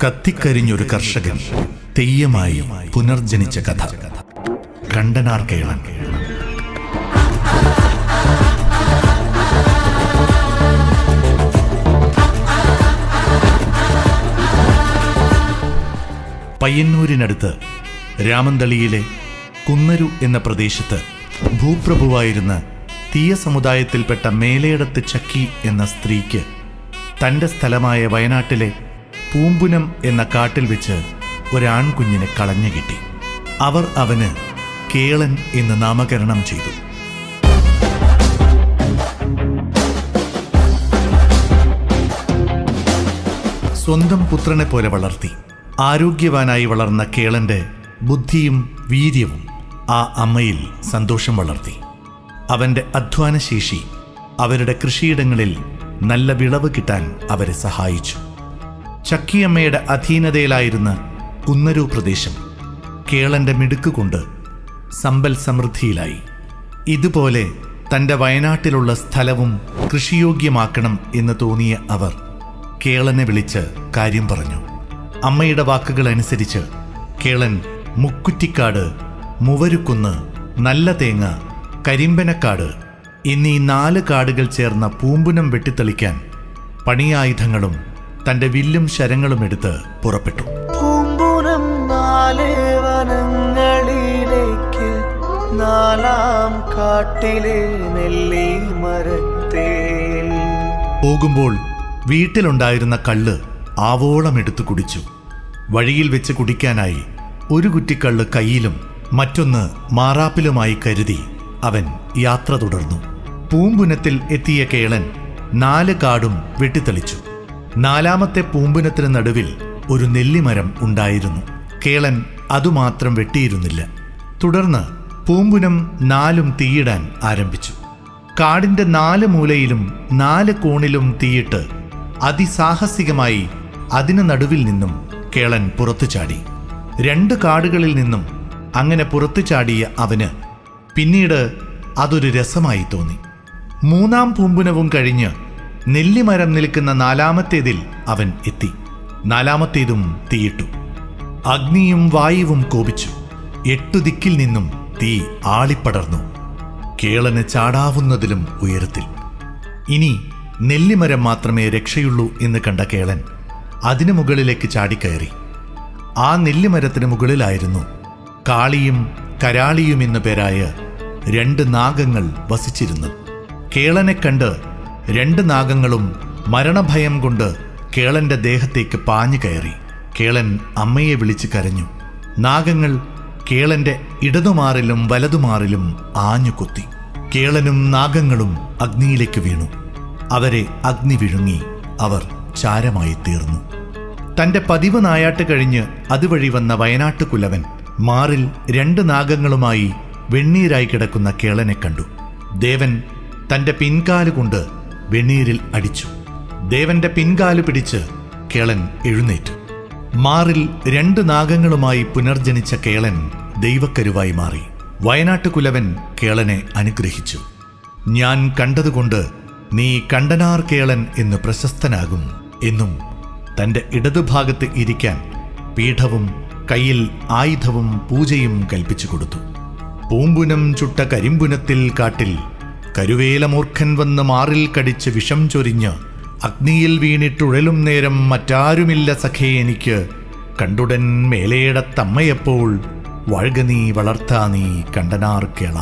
കത്തിക്കരിഞ്ഞൊരു കർഷകൻ തെയ്യമായി പുനർജനിച്ച കഥ. കണ്ടനാർ കേളൻ. പയ്യന്നൂരിനടുത്ത് രാമന്തളിയിലെ കുന്നരു എന്ന പ്രദേശത്ത് ഭൂപ്രഭുവായിരുന്ന തീയ സമുദായത്തിൽപ്പെട്ട മേലേടത്ത് ചക്കി എന്ന സ്ത്രീക്ക് തൻ്റെ സ്ഥലമായ വയനാട്ടിലെ പൂമ്പുനം എന്ന കാട്ടിൽ വെച്ച് ഒരാൺകുഞ്ഞിനെ കളഞ്ഞു കിട്ടി. അവർ അവന് കേളൻ എന്ന് നാമകരണം ചെയ്തു. സ്വന്തം പുത്രനെ പോലെ വളർത്തി. ആരോഗ്യവാനായി വളർന്ന കേളന്റെ ബുദ്ധിയും വീര്യവും ആ അമ്മയിൽ സന്തോഷം വളർത്തി. അവന്റെ അധ്വാനശേഷി അവരുടെ കൃഷിയിടങ്ങളിൽ നല്ല വിളവ് കിട്ടാൻ അവരെ സഹായിച്ചു. ചക്കിയമ്മയുടെ അധീനതയിലായിരുന്ന കുന്നരു പ്രദേശം കേളന്റെ മിടുക്കുകൊണ്ട് സമ്പൽ സമൃദ്ധിയിലായി. ഇതുപോലെ തൻ്റെ വയനാട്ടിലുള്ള സ്ഥലവും കൃഷിയോഗ്യമാക്കണം എന്ന് തോന്നിയ അവർ കേളനെ വിളിച്ച് കാര്യം പറഞ്ഞു. അമ്മയുടെ വാക്കുകൾ അനുസരിച്ച് കേളൻ മുക്കുറ്റിക്കാട്, മുവരുക്കുന്ന്, നല്ല തേങ്ങ, കരിമ്പനക്കാട് എന്നീ 4 കാടുകൾ ചേർന്ന പൂമ്പുനം വെട്ടിത്തെളിക്കാൻ പണിയായുധങ്ങളും തൻ്റെ വില്ലും ശരങ്ങളും എടുത്ത് പുറപ്പെട്ടു. പൂമ്പുനം 4 വനങ്ങളിലേക്ക് 4-ാം കാട്ടിലെ നെല്ലിമരത്തെ. പോകുമ്പോൾ വീട്ടിലുണ്ടായിരുന്ന കള്ള് ആവോളം എടുത്തു കുടിച്ചു. വഴിയിൽ വെച്ച് കുടിക്കാനായി ഒരു കുറ്റിക്കള്ള് കയ്യിലും മറ്റൊന്ന് മാറാപ്പിലുമായി കരുതി അവൻ യാത്ര തുടർന്നു. പൂമ്പുനത്തിൽ എത്തിയ കേളൻ 4 കാടും വെട്ടിത്തെളിച്ചു. 4-ാമത്തെ പൂമ്പുനത്തിന് നടുവിൽ ഒരു നെല്ലിമരം ഉണ്ടായിരുന്നു. കേളൻ അതുമാത്രം വെട്ടിയിരുന്നില്ല. തുടർന്ന് പൂമ്പുനം 4ഉം തീയിടാൻ ആരംഭിച്ചു. കാടിന്റെ 4 മൂലയിലും 4 കോണിലും തീയിട്ട് അതിസാഹസികമായി അതിന് നടുവിൽ നിന്നും കേളൻ പുറത്തു ചാടി. 2 കാടുകളിൽ നിന്നും അങ്ങനെ പുറത്തു ചാടിയ അവന് പിന്നീട് അതൊരു രസമായി തോന്നി. 3-ാം പൂമ്പുനവും കഴിഞ്ഞ് നെല്ലിമരം നിൽക്കുന്ന 4-ാമത്തേതിൽ അവൻ എത്തി. 4-ാമത്തേതും തീയിട്ടു. അഗ്നിയും വായുവും കോപിച്ചു. 8 ദിക്കിൽ നിന്നും തീ ആളിപ്പടർന്നു. കേളന് ചാടാവുന്നതിലും ഉയരത്തിൽ. ഇനി നെല്ലിമരം മാത്രമേ രക്ഷയുള്ളൂ എന്ന് കണ്ട കേളൻ അതിനു മുകളിലേക്ക് ചാടിക്കയറി. ആ നെല്ലിമരത്തിന് മുകളിലായിരുന്നു കാളിയും കരാളിയും എന്നു പേരായ 2 നാഗങ്ങൾ വസിച്ചിരുന്നത്. കേളനെ കണ്ട് 2 നാഗങ്ങളും മരണഭയം കൊണ്ട് കേളന്റെ ദേഹത്തേക്ക് പാഞ്ഞു കയറി. കേളൻ അമ്മയെ വിളിച്ച് കരഞ്ഞു. നാഗങ്ങൾ കേളന്റെ ഇടതുമാറിലും വലതുമാറിലും ആഞ്ഞു കൊത്തി. കേളനും നാഗങ്ങളും അഗ്നിയിലേക്ക് വീണു. അവരെ അഗ്നി വിഴുങ്ങി. അവർ ചാരമായി തീർന്നു. തന്റെ പതിവ് നായാട്ട് കഴിഞ്ഞ് അതുവഴി വന്ന വയനാട്ട് കുലവൻ മാറിൽ 2 നാഗങ്ങളുമായി വെണ്ണീരായി കിടക്കുന്ന കേളനെ കണ്ടു. ദേവൻ തന്റെ പിൻകാലുകൊണ്ട് വെണ്ണീരിൽ അടിച്ചു. ദേവന്റെ പിൻകാല് പിടിച്ച് കേളൻ എഴുന്നേറ്റു. മാറിൽ 2 നാഗങ്ങളുമായി പുനർജനിച്ച കേളൻ ദൈവക്കരുവായി മാറി. വയനാട്ട് കുലവൻ കേളനെ അനുഗ്രഹിച്ചു. ഞാൻ കണ്ടതുകൊണ്ട് നീ കണ്ടനാർ കേളൻ എന്ന് പ്രശസ്തനാകും എന്നും തൻ്റെ ഇടതുഭാഗത്ത് ഇരിക്കാൻ പീഠവും കയ്യിൽ ആയുധവും പൂജയും കൽപ്പിച്ചു കൊടുത്തു. പൂമ്പുനം ചുട്ട കരിമ്പുനത്തിൽ കാട്ടിൽ കരുവേലമൂർഖൻ വന്ന് മാറിൽ കടിച്ച് വിഷം ചൊരിഞ്ഞ് അഗ്നിയിൽ വീണിട്ടുഴലും നേരം മറ്റാരുമില്ല സഖേ എനിക്ക്, കണ്ടുടൻ മേലേടത്തമ്മയെപ്പോൾ വാഴ്ക നീ വളർത്താ നീ കണ്ടനാർ കേള.